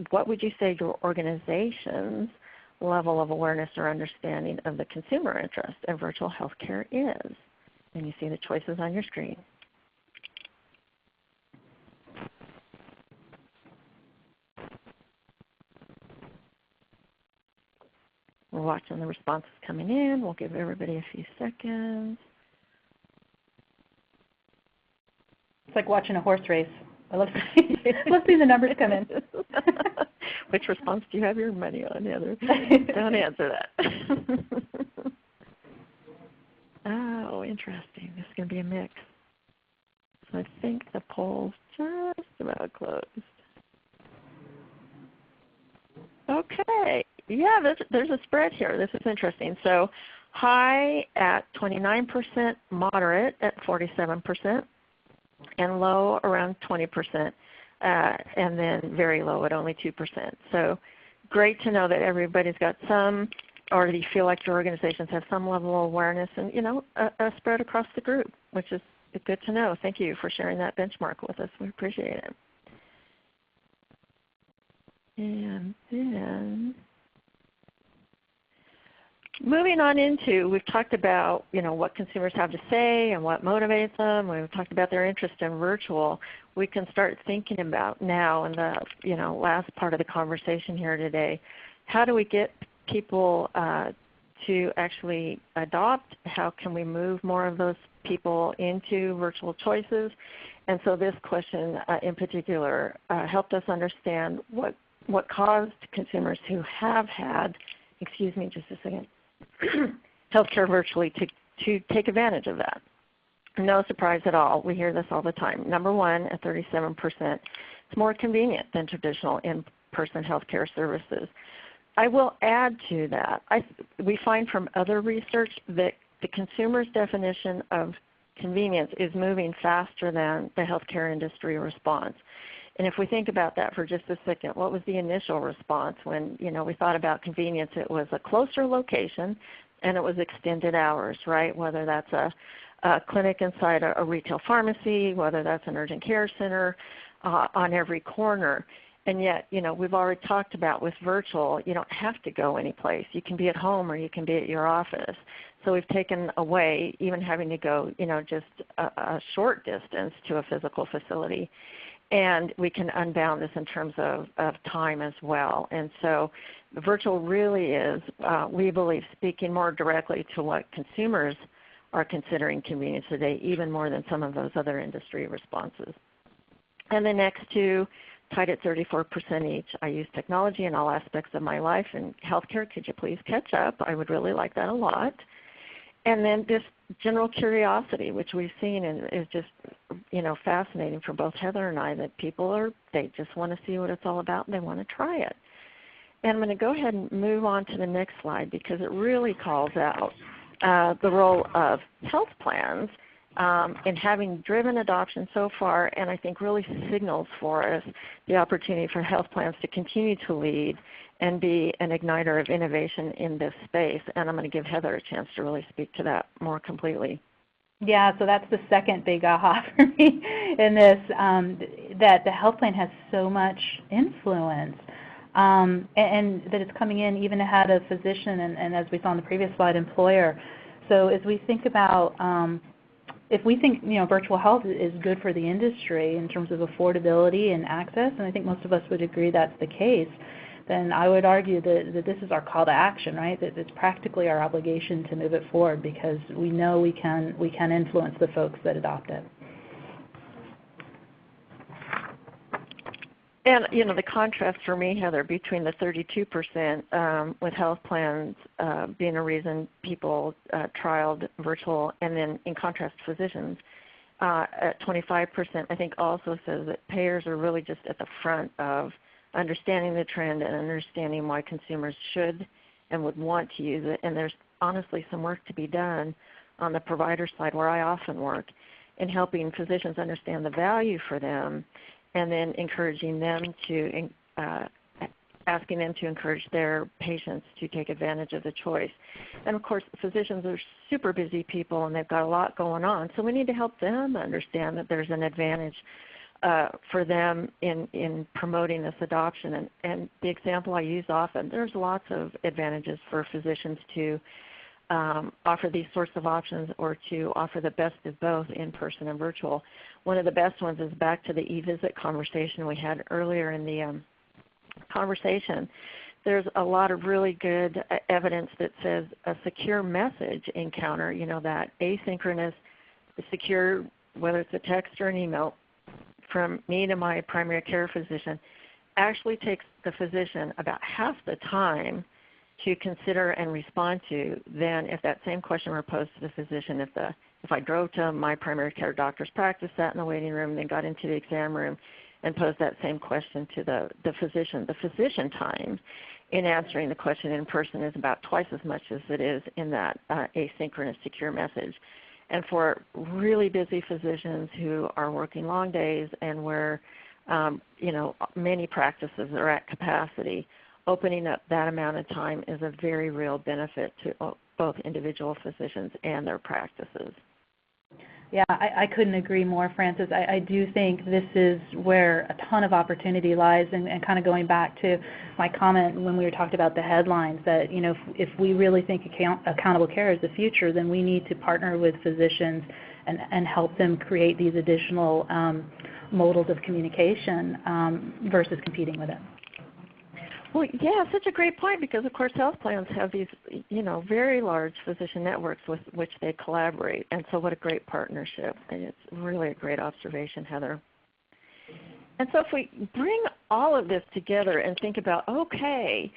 what would you say your organization's level of awareness or understanding of the consumer interest in virtual healthcare is? And you see the choices on your screen. We're watching the responses coming in. We'll give everybody a few seconds. It's like watching a horse race. I love seeing the numbers come in. Which response do you have your money on, Heather? Don't answer that. Oh, interesting. This is going to be a mix. So I think the poll's just about closed. Okay. Yeah, there's a spread here. This is interesting. So high at 29%, moderate at 47%, and low around 20%, and then very low at only 2%. So great to know that everybody's got some, or you feel like your organizations have some level of awareness and, a spread across the group, which is good to know. Thank you for sharing that benchmark with us. We appreciate it. And then moving on into, we've talked about what consumers have to say and what motivates them. We've talked about their interest in virtual. We can start thinking about now in the last part of the conversation here today, how do we get people to actually adopt? How can we move more of those people into virtual choices? And so this question in particular helped us understand what caused consumers who have had, excuse me just a second, healthcare virtually to take advantage of that. No surprise at all. We hear this all the time. Number one, at 37%, it's more convenient than traditional in-person healthcare services. I will add to that, we find from other research that the consumer's definition of convenience is moving faster than the healthcare industry response. And if we think about that for just a second, what was the initial response when we thought about convenience? It was a closer location and it was extended hours, right? Whether that's a clinic inside a retail pharmacy, whether that's an urgent care center on every corner. And yet, we've already talked about with virtual, you don't have to go anyplace. You can be at home or you can be at your office. So we've taken away even having to go, just a short distance to a physical facility. And we can unbound this in terms of time as well. And so virtual really is, we believe, speaking more directly to what consumers are considering convenience today, even more than some of those other industry responses. And the next two, tied at 34% each. I use technology in all aspects of my life. And healthcare, could you please catch up? I would really like that a lot. And then this general curiosity, which we've seen is just fascinating for both Heather and I, that they just want to see what it's all about and they want to try it. And I'm going to go ahead and move on to the next slide because it really calls out the role of health plans in having driven adoption so far, and I think really signals for us the opportunity for health plans to continue to lead and be an igniter of innovation in this space. And I'm going to give Heather a chance to really speak to that more completely. Yeah, so that's the second big aha for me in this, that the health plan has so much influence, and that it's coming in even ahead of physician and as we saw on the previous slide, employer. So as we think about, if we think virtual health is good for the industry in terms of affordability and access, and I think most of us would agree that's the case, then I would argue that this is our call to action, right? That it's practically our obligation to move it forward because we know we can influence the folks that adopt it. And the contrast for me, Heather, between the 32% with health plans being a reason people trialed virtual, and then in contrast physicians at 25%, I think also says that payers are really just at the front of understanding the trend and understanding why consumers should and would want to use it. And there's honestly some work to be done on the provider side where I often work in helping physicians understand the value for them and then encouraging them to asking them to encourage their patients to take advantage of the choice. And of course, physicians are super busy people and they've got a lot going on, so we need to help them understand that there's an advantage for them in promoting this adoption. And the example I use often, there's lots of advantages for physicians to offer these sorts of options or to offer the best of both in-person and virtual. One of the best ones is back to the e-visit conversation we had earlier in the conversation. There's a lot of really good evidence that says a secure message encounter, that asynchronous, secure, whether it's a text or an email, from me to my primary care physician, actually takes the physician about half the time to consider and respond to than if that same question were posed to the physician. If I drove to my primary care doctor's practice, sat in the waiting room, then got into the exam room and posed that same question to the physician. The physician time in answering the question in person is about twice as much as it is in that asynchronous secure message. And for really busy physicians who are working long days and where many practices are at capacity, opening up that amount of time is a very real benefit to both individual physicians and their practices. Yeah, I couldn't agree more, Frances. I do think this is where a ton of opportunity lies, and kind of going back to my comment when we were talking about the headlines, that if we really think accountable care is the future, then we need to partner with physicians and help them create these additional modals of communication versus competing with it. Well, yeah, such a great point, because of course health plans have these, very large physician networks with which they collaborate, and so what a great partnership. And it's really a great observation, Heather. And so if we bring all of this together and think about, okay,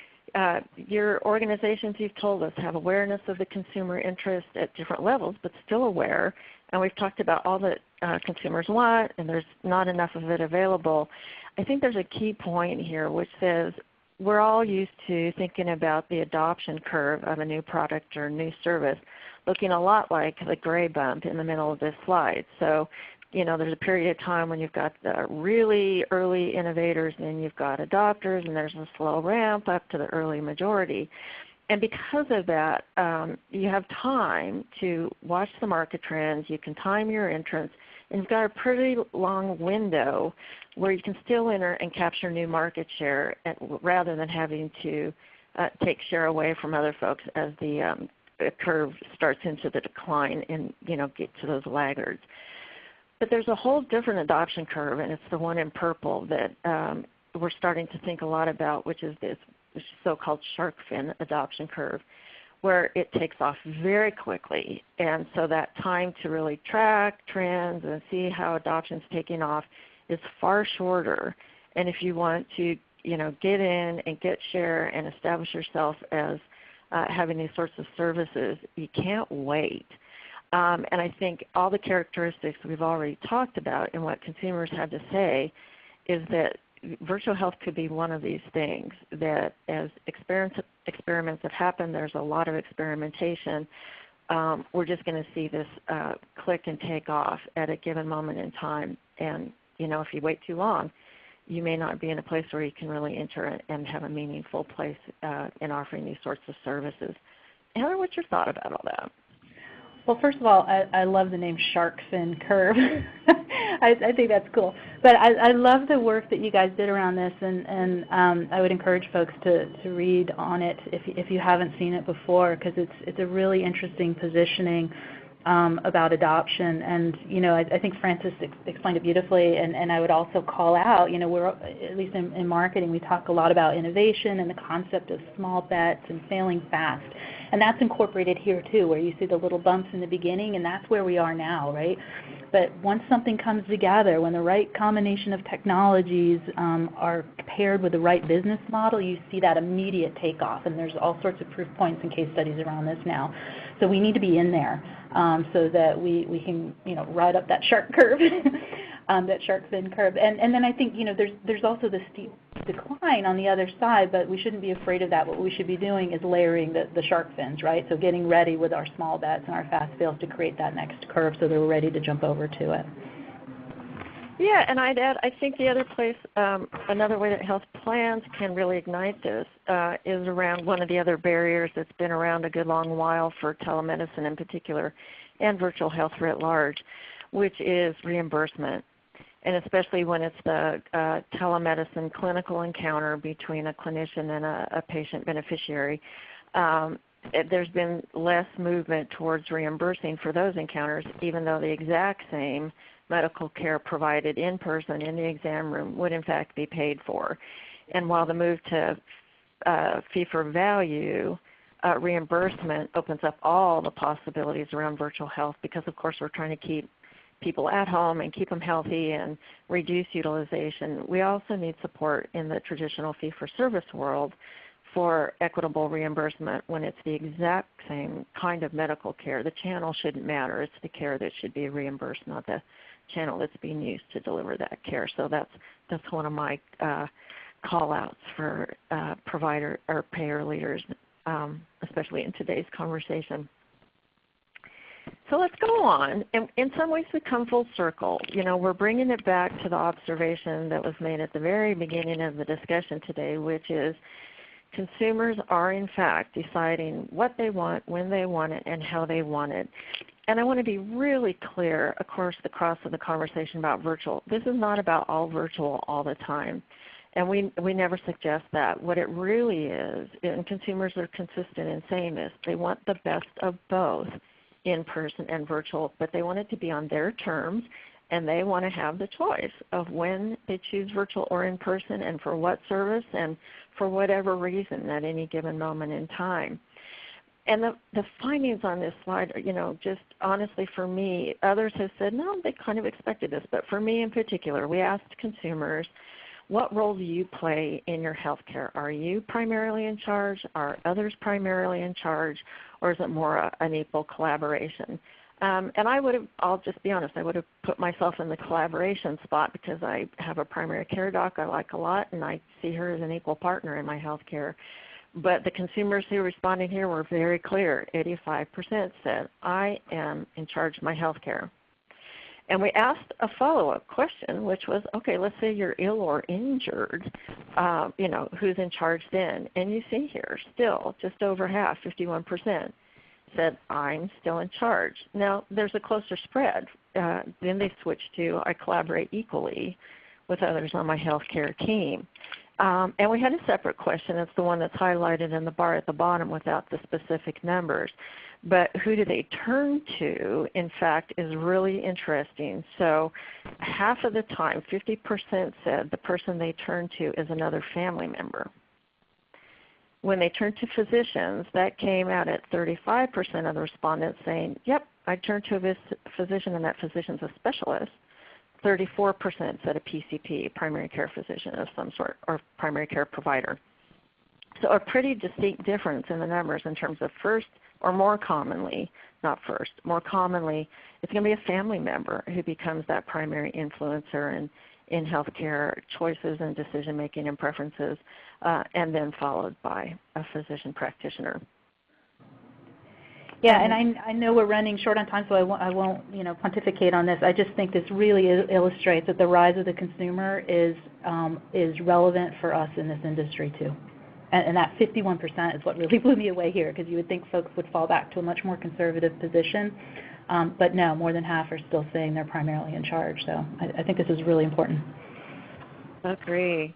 your organizations, you've told us, have awareness of the consumer interest at different levels, but still aware, and we've talked about all that consumers want, and there's not enough of it available. I think there's a key point here which says, we're all used to thinking about the adoption curve of a new product or new service looking a lot like the gray bump in the middle of this slide. So, there's a period of time when you've got the really early innovators, and you've got adopters, and there's a slow ramp up to the early majority. And because of that, you have time to watch the market trends, you can time your entrance, and you've got a pretty long window where you can still enter and capture new market share rather than having to take share away from other folks as the curve starts into the decline and get to those laggards. But there's a whole different adoption curve, and it's the one in purple that we're starting to think a lot about, which is this so-called shark fin adoption curve, where it takes off very quickly. And so that time to really track trends and see how adoption is taking off is far shorter. And if you want to get in and get share and establish yourself as having these sorts of services, you can't wait. And I think all the characteristics we've already talked about and what consumers have to say is that virtual health could be one of these things, that as experiments have happened, there's a lot of experimentation. We're just going to see this click and take off at a given moment in time. And if you wait too long, you may not be in a place where you can really enter and have a meaningful place in offering these sorts of services. Heather, what's your thought about all that? Well, first of all, I love the name shark fin curve. I think that's cool. But I love the work that you guys did around this, and I would encourage folks to read on it if you haven't seen it before, because it's a really interesting positioning about adoption. And I think Frances explained it beautifully, and I would also call out, we're, at least in marketing, we talk a lot about innovation and the concept of small bets and failing fast. And that's incorporated here too, where you see the little bumps in the beginning, and that's where we are now, right? But once something comes together, when the right combination of technologies are paired with the right business model, you see that immediate takeoff. And there's all sorts of proof points and case studies around this now. So we need to be in there so that we can ride up that shark curve. that shark fin curve. And then I think, there's also the steep decline on the other side, but we shouldn't be afraid of that. What we should be doing is layering the shark fins, right? So getting ready with our small bets and our fast fails to create that next curve so they're ready to jump over to it. Yeah, and I'd add, I think the other place, another way that health plans can really ignite this is around one of the other barriers that's been around a good long while for telemedicine in particular and virtual health writ large, which is reimbursement. And especially when it's the telemedicine clinical encounter between a clinician and a patient beneficiary, there's been less movement towards reimbursing for those encounters, even though the exact same medical care provided in person in the exam room would in fact be paid for. And while the move to fee-for-value reimbursement opens up all the possibilities around virtual health, because of course we're trying to keep people at home and keep them healthy and reduce utilization, we also need support in the traditional fee-for-service world for equitable reimbursement when it's the exact same kind of medical care. The channel shouldn't matter. It's the care that should be reimbursed, not the channel that's being used to deliver that care. So that's one of my call-outs for provider or payer leaders, especially in today's conversation. So let's go on. In some ways we come full circle. We're bringing it back to the observation that was made at the very beginning of the discussion today, which is consumers are in fact deciding what they want, when they want it, and how they want it. And I want to be really clear, of course, the cross of the conversation about virtual. This is not about all virtual all the time. And we never suggest that. What it really is, and consumers are consistent in saying this, they want the best of both in-person and virtual, but they want it to be on their terms, and they want to have the choice of when they choose virtual or in-person and for what service and for whatever reason at any given moment in time. And the findings on this slide, just honestly for me, others have said, no, they kind of expected this, but for me in particular, we asked consumers, what role do you play in your health care? Are you primarily in charge? Are others primarily in charge? Or is it more an equal collaboration? And I'll just be honest, I would have put myself in the collaboration spot because I have a primary care doc I like a lot, and I see her as an equal partner in my health care. But the consumers who responded here were very clear. 85% said, I am in charge of my health care. And we asked a follow-up question, which was, okay, let's say you're ill or injured, who's in charge then? And you see here, still, just over half, 51%, said, I'm still in charge. Now, there's a closer spread. Then they switched to, I collaborate equally with others on my health care team. And we had a separate question. It's the one that's highlighted in the bar at the bottom without the specific numbers. But who do they turn to, in fact, is really interesting. So half of the time, 50% said the person they turn to is another family member. When they turn to physicians, that came out at 35% of the respondents saying, yep, I turn to a physician and that physician's a specialist. 34% said a PCP, primary care physician of some sort, or primary care provider. So a pretty distinct difference in the numbers in terms of first, or more commonly, not first, more commonly, it's going to be a family member who becomes that primary influencer in healthcare choices and decision making and preferences, and then followed by a physician practitioner. Yeah, and I know we're running short on time, so I won't pontificate on this. I just think this really illustrates that the rise of the consumer is relevant for us in this industry too. And that 51% is what really blew me away here, because you would think folks would fall back to a much more conservative position. But no, more than half are still saying they're primarily in charge. So I think this is really important. Agree.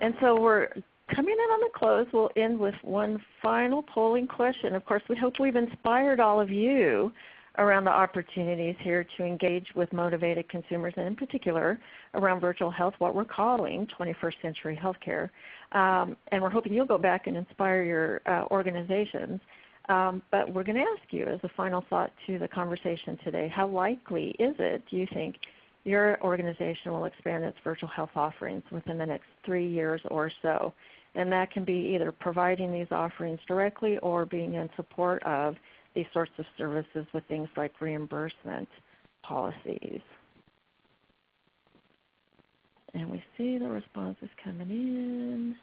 And so we're coming in on the close. We'll end with one final polling question. Of course, we hope we've inspired all of you around the opportunities here to engage with motivated consumers, and in particular around virtual health, what we're calling 21st century healthcare. And we're hoping you'll go back and inspire your organizations. But we're going to ask you as a final thought to the conversation today, how likely is it, do you think, your organization will expand its virtual health offerings within the next 3 years or so? And that can be either providing these offerings directly or being in support of these sorts of services with things like reimbursement policies. And we see the responses coming in.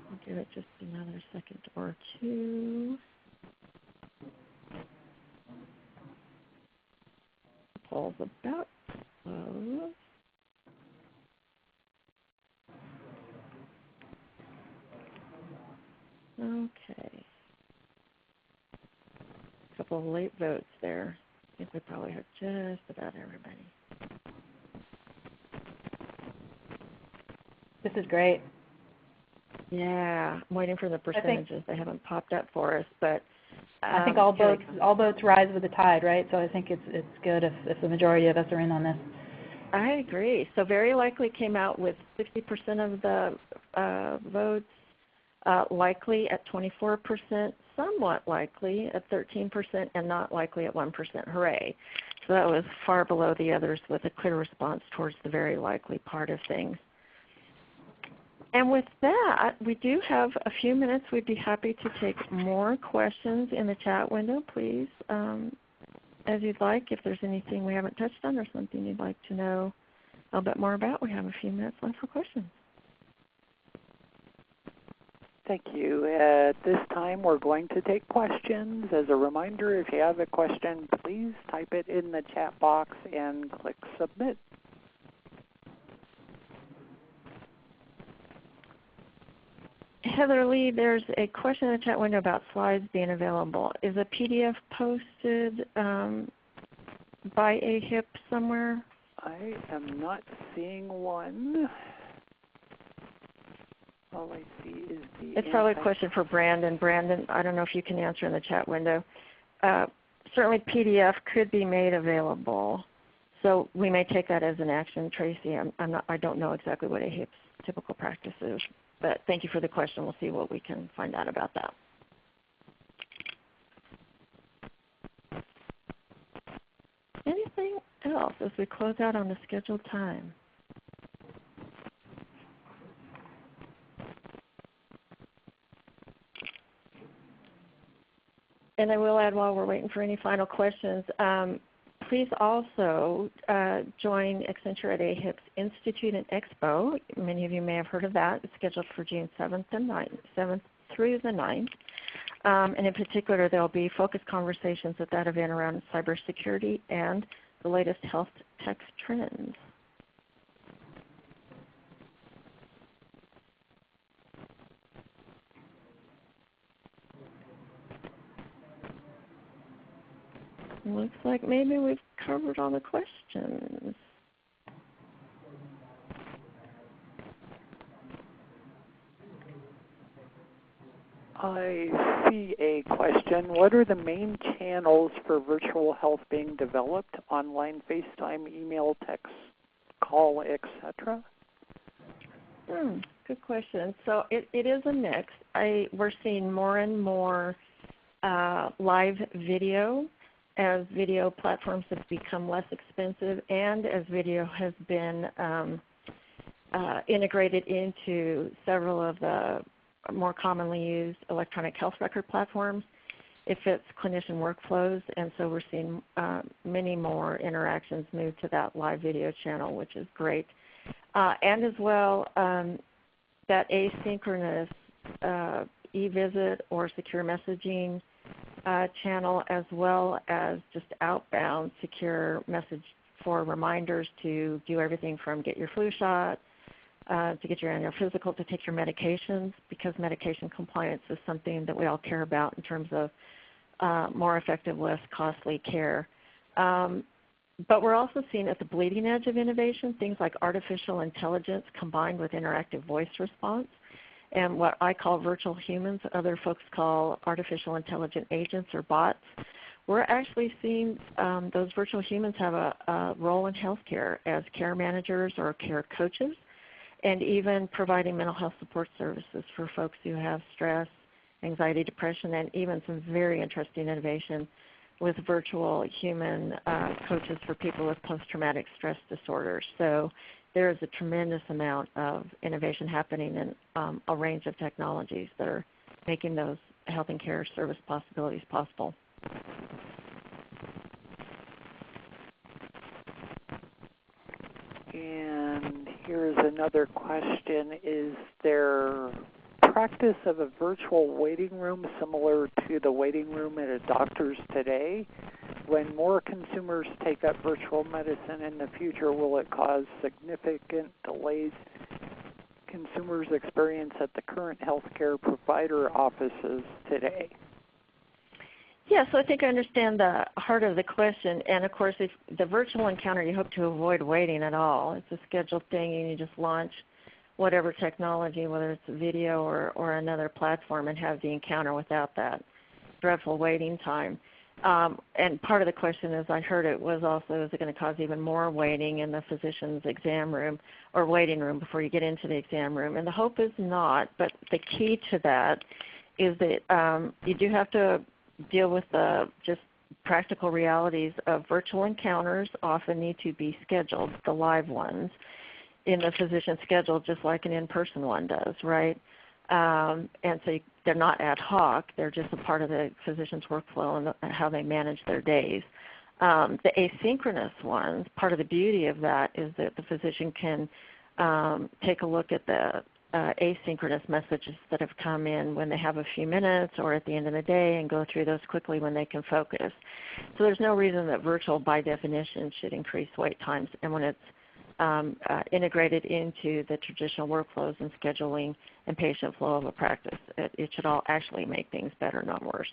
We'll give it just another second or two. The poll's about to close. Okay. A couple of late votes there. I think we probably have just about everybody. This is great. Yeah, I'm waiting for the percentages. They haven't popped up for us, but I think all boats rise with the tide, right? So I think it's good if the majority of us are in on this. I agree. So very likely came out with 60% of the votes, likely at 24%, somewhat likely at 13%, and not likely at 1%. Hooray. So that was far below the others with a clear response towards the very likely part of things. And with that, we do have a few minutes. We'd be happy to take more questions in the chat window, please, as you'd like. If there's anything we haven't touched on or something you'd like to know a little bit more about, we have a few minutes left for questions. Thank you. At this time, we're going to take questions. As a reminder, if you have a question, please type it in the chat box and click Submit. Heather Lee, there's a question in the chat window about slides being available. Is a PDF posted by AHIP somewhere? I am not seeing one. All I see is the It's probably a question for Brandon. Brandon, I don't know if you can answer in the chat window. Certainly PDF could be made available. So we may take that as an action, Tracy. I don't know exactly what AHIP's typical practice is. But thank you for the question. We'll see what we can find out about that. Anything else as we close out on the scheduled time? And I will add while we're waiting for any final questions, please also join Accenture at AHIP's Institute and Expo. Many of you may have heard of that. It's scheduled for June 7th through the 9th. And in particular, there will be focused conversations at that event around cybersecurity and the latest health tech trends. Looks like maybe we've covered all the questions. I see a question. What are the main channels for virtual health being developed? Online, FaceTime, email, text, call, etc.? Good question. So it is a mix. We're seeing more and more live video as video platforms have become less expensive and as video has been integrated into several of the more commonly used electronic health record platforms. It fits clinician workflows, and so we're seeing many more interactions move to that live video channel, which is great. And as well, that asynchronous e-visit or secure messaging channel, as well as just outbound secure message for reminders to do everything from get your flu shot, to get your annual physical, to take your medications, because medication compliance is something that we all care about in terms of more effective, less costly care. But we're also seeing at the bleeding edge of innovation things like artificial intelligence combined with interactive voice response, and what I call virtual humans, other folks call artificial intelligent agents or bots. We're actually seeing those virtual humans have a role in healthcare as care managers or care coaches, and even providing mental health support services for folks who have stress, anxiety, depression, and even some very interesting innovation with virtual human coaches for people with post-traumatic stress disorders. So there is a tremendous amount of innovation happening in a range of technologies that are making those health and care service possibilities possible. And here's another question. Is there practice of a virtual waiting room similar to the waiting room at a doctor's today? When more consumers take up virtual medicine in the future, will it cause significant delays consumers experience at the current healthcare provider offices today? Yeah, so I think I understand the heart of the question. And of course, if the virtual encounter, you hope to avoid waiting at all. It's a scheduled thing, and you just launch whatever technology, whether it's video or another platform, and have the encounter without that dreadful waiting time. And part of the question, as I heard it, was also, is it going to cause even more waiting in the physician's exam room or waiting room before you get into the exam room? And the hope is not, but the key to that is that you do have to deal with the just practical realities of virtual encounters often need to be scheduled, the live ones, in the physician's schedule just like an in-person one does, right? And so they're not ad hoc. They're just a part of the physician's workflow and how they manage their days. The asynchronous ones, part of the beauty of that is that the physician can take a look at the asynchronous messages that have come in when they have a few minutes or at the end of the day and go through those quickly when they can focus. So there's no reason that virtual by definition should increase wait times. And when it's integrated into the traditional workflows and scheduling and patient flow of a practice, it should all actually make things better, not worse.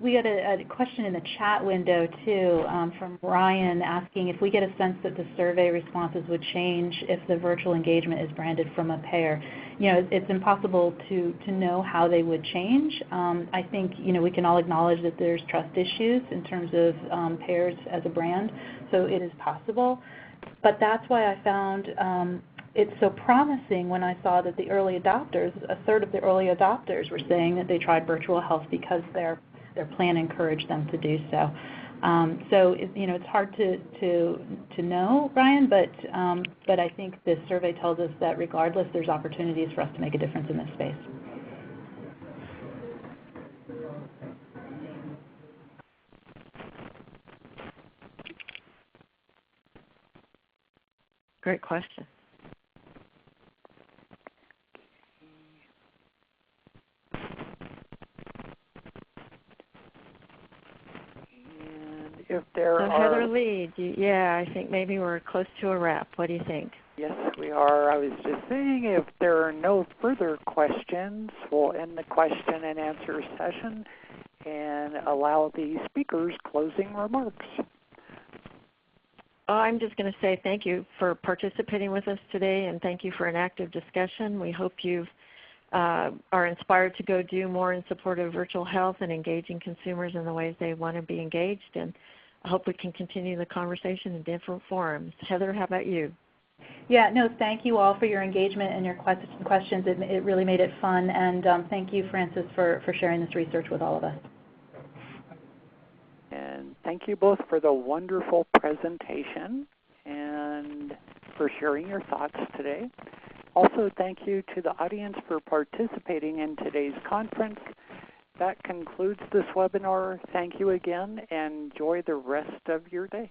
We got a question in the chat window too from Ryan asking if we get a sense that the survey responses would change if the virtual engagement is branded from a payer. You know, it's impossible to know how they would change. I think, you know, we can all acknowledge that there's trust issues in terms of payers as a brand, so it is possible. But that's why I found it's so promising when I saw that the early adopters, a third of the early adopters were saying that they tried virtual health because their plan encouraged them to do so. So you know, it's hard to know, Brian, but I think this survey tells us that regardless, there's opportunities for us to make a difference in this space. Great question. If there so are, Heather Lee, yeah, I think maybe we're close to a wrap. What do you think? Yes, we are. I was just saying if there are no further questions, we'll end the question and answer session and allow the speakers closing remarks. I'm just going to say thank you for participating with us today, and thank you for an active discussion. We hope you are inspired to go do more in support of virtual health and engaging consumers in the ways they want to be engaged. And I hope we can continue the conversation in different forums. Heather, how about you? Yeah, no, thank you all for your engagement and your questions. It really made it fun. And thank you, Francis, for sharing this research with all of us. And thank you both for the wonderful presentation and for sharing your thoughts today. Also, thank you to the audience for participating in today's conference. That concludes this webinar. Thank you again, and enjoy the rest of your day.